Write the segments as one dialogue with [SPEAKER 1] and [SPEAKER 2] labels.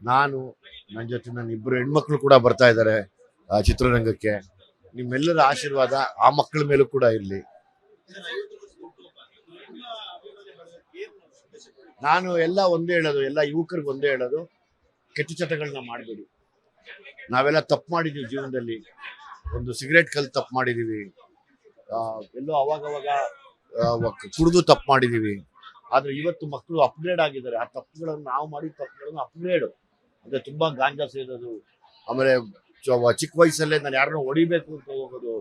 [SPEAKER 1] ನಾನು ನನ್ನ ಜೊತೆ ನನ್ನ ಇಬ್ಬರು ಹೆಣ್ಮಕ್ಳು ಕೂಡ ಬರ್ತಾ ಇದ್ದಾರೆ ಚಿತ್ರರಂಗಕ್ಕೆ. ನಿಮ್ಮೆಲ್ಲರ ಆಶೀರ್ವಾದ ಆ ಮಕ್ಕಳ ಮೇಲೂ ಕೂಡ ಇರಲಿ. ನಾನು ಎಲ್ಲ ಒಂದೇ ಹೇಳೋದು, ಎಲ್ಲ ಯುವಕರಿಗೆ ಒಂದೇ ಹೇಳೋದು, ಕೆಟ್ಟ ಚಟಗಳನ್ನ ಮಾಡಬೇಡಿ. ನಾವೆಲ್ಲ ತಪ್ಪು ಮಾಡಿದೀವಿ ಜೀವನದಲ್ಲಿ. ಒಂದು ಸಿಗರೇಟ್ ಕಲ್ಲು ತಪ್ಪು ಮಾಡಿದೀವಿ, ಎಲ್ಲೋ ಅವಾಗವಾಗ ಕುಡಿದು ತಪ್ಪು ಮಾಡಿದೀವಿ. ಆದ್ರೆ ಇವತ್ತು ಮಕ್ಕಳು ಅಪ್ಗ್ರೇಡ್ ಆಗಿದ್ದಾರೆ. ಆ ತಪ್ಪುಗಳನ್ನು ನಾವು ಮಾಡಿದ ತಪ್ಪುಗಳನ್ನು ಅಪ್ಗ್ರೇಡ್ ಅಂದ್ರೆ ತುಂಬಾ ಗಾಂಜಾ ಸೇದೋದು, ಆಮೇಲೆ ಚಿಕ್ಕ ವಯಸ್ಸಲ್ಲೇ ನಾನು ಯಾರನ್ನೋ ಹೊಡಿಬೇಕು ಅಂತ ಹೋಗೋದು,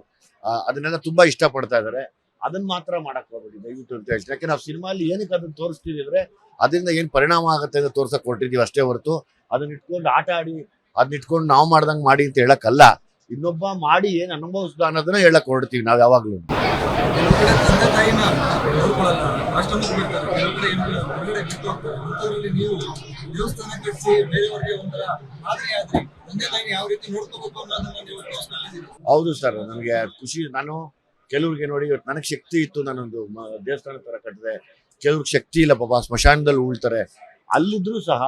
[SPEAKER 1] ಅದನ್ನೆಲ್ಲ ತುಂಬಾ ಇಷ್ಟಪಡ್ತಾ ಇದ್ದಾರೆ. ಅದನ್ನ ಮಾತ್ರ ಮಾಡಕ್ ಹೋಗ್ಬೇಡಿ ದಯವಿಟ್ಟು ಅಂತ ಹೇಳ್ತೀನಿ. ಯಾಕೆ ನಾವು ಸಿನಿಮಾಲಿ ಏನಕ್ಕೆ ಅದನ್ನ ತೋರಿಸ್ತೀವಿ ಅಂದ್ರೆ ಅದರಿಂದ ಏನ್ ಪರಿಣಾಮ ಆಗುತ್ತೆ ಅಂತ ತೋರ್ಸಕ್ ಕೊಟ್ಟಿದೀವಿ ಅಷ್ಟೇ ಹೊರತು ಅದನ್ನ ಇಟ್ಕೊಂಡು ಆಟ ಆಡಿ ಅದನ್ನ ಇಟ್ಕೊಂಡು ನಾವು ಮಾಡ್ದಂಗ್ ಮಾಡಿ ಅಂತ ಹೇಳಕ್ಕಲ್ಲ. ಇನ್ನೊಬ್ಬ ಮಾಡಿ ಏನ್ ಅನುಭವಿಸ್ದ ಅನ್ನೋದನ್ನ ಹೇಳಕ್ ಹೊರಡ್ತೀವಿ ನಾವ್ ಯಾವಾಗ್ಲೂ. ಹೌದು ಸರ್, ನನಗೆ ಖುಷಿ. ನಾನು ಕೆಲವ್ರಿಗೆ ನೋಡಿ, ಇವತ್ತು ನನಗೆ ಶಕ್ತಿ ಇತ್ತು, ನಾನೊಂದು ದೇವಸ್ಥಾನ ತರ ಕಟ್ಟಿದೆ. ಕೆಲವ್ರಿಗೆ ಶಕ್ತಿ ಇಲ್ಲ, ಪಾಪ ಸ್ಮಶಾನದಲ್ಲಿ ಉಳ್ತಾರೆ. ಅಲ್ಲಿದ್ರು ಸಹ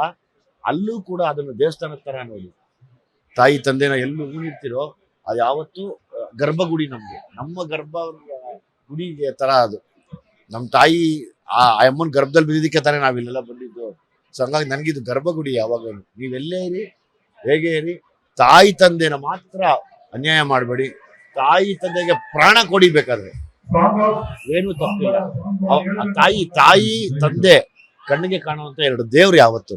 [SPEAKER 1] ಅಲ್ಲೂ ಕೂಡ ಅದನ್ನು ದೇವಸ್ಥಾನದ ತರ ನೋಡಿ. ತಾಯಿ ತಂದೆನ ಎಲ್ಲೂ ಉಳಿರ್ತಿರೋ ಅದು ಯಾವತ್ತು ಗರ್ಭಗುಡಿ. ನಮ್ಗೆ ನಮ್ಮ ಗರ್ಭ ಗುಡಿಗೆ ತರ ಅದು. ನಮ್ಮ ತಾಯಿ ಆ ಅಮ್ಮನ ಗರ್ಭದಲ್ಲಿ ಬಿದ್ದಿದ್ದಕ್ಕೆ ತಾನೇ ನಾವಿಲ್ಲೆಲ್ಲ ಬಂದಿದ್ದು. ಸೊ ಹಂಗಾಗಿ ನನಗಿದು ಗರ್ಭಗುಡಿ. ಯಾವಾಗ ನೀವೆಲ್ಲೇ ಇರಿ, ಹೇಗೆ ಇರಿ, ತಾಯಿ ತಂದೆನ ಮಾತ್ರ ಅನ್ಯಾಯ ಮಾಡಬೇಡಿ. ತಾಯಿ ತಂದೆಗೆ ಪ್ರಾಣ ಕೊಡಿಬೇಕಾದ್ರೆ ಏನು ತಪ್ಪಿಲ್ಲ. ತಾಯಿ ತಂದೆ ಕಣ್ಣಿಗೆ ಕಾಣುವಂತ ಎರಡು ದೇವ್ರು ಯಾವತ್ತು.